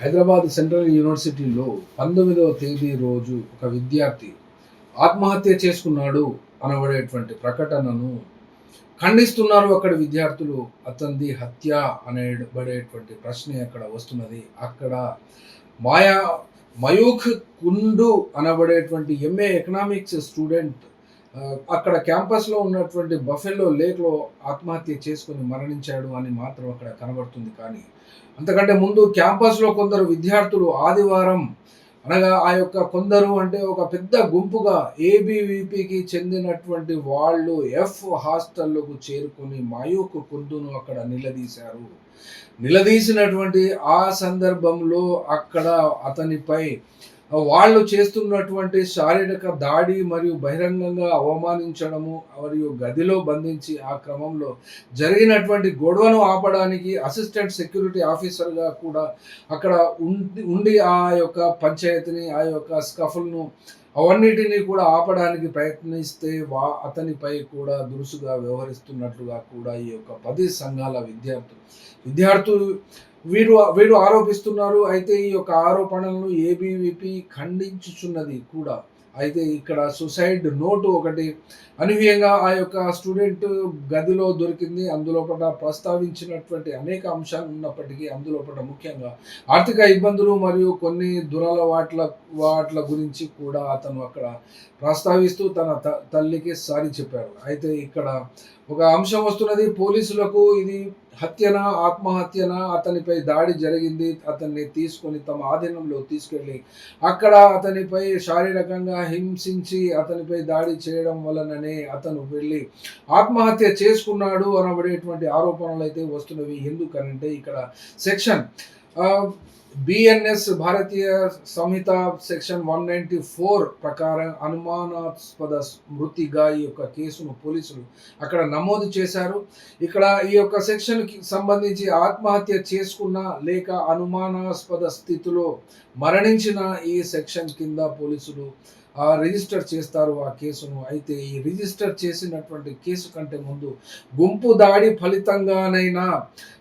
Hyderabad central యూనివర్సిటీలో 19వ తేదీ రోజు ఒక విద్యార్థి ఆత్మహత్య చేసుకున్నాడు అనబడేటువంటి ప్రకటనను ఖండిస్తున్నారు అక్కడ విద్యార్థులు. అతనిది హత్య అనబడేటువంటి ప్రశ్న అక్కడ వస్తున్నది. అక్కడ మాయా మయూఖ్ కుండు అనబడేటువంటి ఎంఏ ఎకనామిక్స్ స్టూడెంట్ అక్కడ క్యాంపస్‌లో ఉన్నటువంటి బఫెలో లేక్‌లో ఆత్మహత్య చేసుకొని మరణించాడు అని మాత్రం అక్కడ కనబడుతుంది. కానీ అంతకంటే ముందు క్యాంపస్‌లో కొందరు విద్యార్థులు ఆదివారం అనగా ఆ యొక్క కొందరు అంటే ఒక పెద్ద గుంపుగా ఏబీవీపీకి చెందినటువంటి వాళ్ళు ఎఫ్ హాస్టల్‌లోకి చేరుకొని మయూఖ్ కుందును అక్కడ నిలదీశారు. నిలదీసినటువంటి ఆ సందర్భంలో అక్కడ అతనిపై వాళ్ళు చేస్తున్నటువంటి శారీరక దాడి మరియు బహిరంగంగా అవమానించడము మరియు గదిలో బంధించి ఆ క్రమంలో జరిగినటువంటి గొడవను ఆపడానికి అసిస్టెంట్ సెక్యూరిటీ ఆఫీసర్‌గా కూడా అక్కడ ఉండి ఆ యొక్క పంచాయతీని, ఆ యొక్క స్కఫుల్‌ను అవన్నిటిని కూడా ఆపడానికి ప్రయత్నిస్తే అతనిపై కూడా దురుసుగా వ్యవహరిస్తున్నట్లుగా కూడా ఈ యొక్క 10 సంఘాల విద్యార్థులు వీరు ఆరోపిస్తున్నారు. అయితే ఈ యొక్క ఆరోపణలను ఏబీవీపీ ఖండించుచున్నది కూడా. అయితే ఇక్కడ సూసైడ్ నోటు ఒకటి అనూహ్యంగా ఆ యొక్క స్టూడెంట్ గదిలో దొరికింది. అందులోపట ప్రస్తావించినటువంటి అనేక అంశాలు ఉన్నప్పటికీ అందులోపట ముఖ్యంగా ఆర్థిక ఇబ్బందులు మరియు కొన్ని వాట్ల గురించి కూడా అతను అక్కడ ప్రస్తావిస్తూ తన తల్లికి సారీ చెప్పారు. అయితే ఇక్కడ ఒక అంశం వస్తున్నది. పోలీసులకు ఇది హత్యనా, ఆత్మహత్యనా, అతనిపై దాడి జరిగింది. అతన్ని తీసుకొని తమ ఆధీనంలో తీసుకెళ్ళి అక్కడ అతనిపై శారీరకంగా హింసించి అతనిపై దాడి చేయడం వలననే అతను వెళ్ళి ఆత్మహత్య చేసుకున్నాడు అనబడేటువంటి ఆరోపణలు అయితే వస్తున్నవి. ఎందుకనంటే ఇక్కడ సెక్షన్ బిఎన్ఎస్ భారతీయ సంహిత సెక్షన్ 194 ప్రకారం అనుమానాస్పద మృతిగా ఈ యొక్క కేసును పోలీసులు అక్కడ నమోదు చేశారు. ఇక్కడ ఈ యొక్క సెక్షన్‌కి సంబంధించి ఆత్మహత్య చేసుకున్న లేక అనుమానాస్పద స్థితిలో మరణించిన ఈ సెక్షన్ కింద పోలీసులు రిజిస్టర్ చేస్తారు ఆ కేసును. అయితే ఈ రిజిస్టర్ చేసినటువంటి కేసు కంటే ముందు గుంపు దాడి ఫలితంగానైనా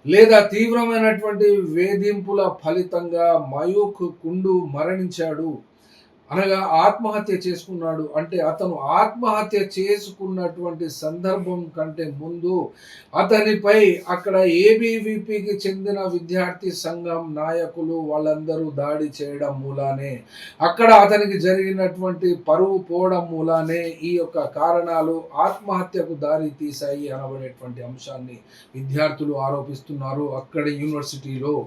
లేదా తీవ్రమైనటువంటి వేధింపుల ఫలితంగా మయూఖ్ కుండు మరణించాడు అనగా ఆత్మహత్య చేసుకున్నాడు అంటే అతను ఆత్మహత్య చేసుకున్నటువంటి సందర్భం కంటే ముందు అతనిపై అక్కడ ఏబీవీపీకి చెందిన విద్యార్థి సంఘం నాయకులు వాళ్ళందరూ దాడి చేయడం మూలానే అక్కడ అతనికి జరిగినటువంటి పరువు పోవడం మూలానే ఈ యొక్క కారణాలు ఆత్మహత్యకు దారి తీశాయి అనబడేటువంటి అంశాన్ని విద్యార్థులు ఆరోపిస్తున్నారు అక్కడి యూనివర్సిటీలో.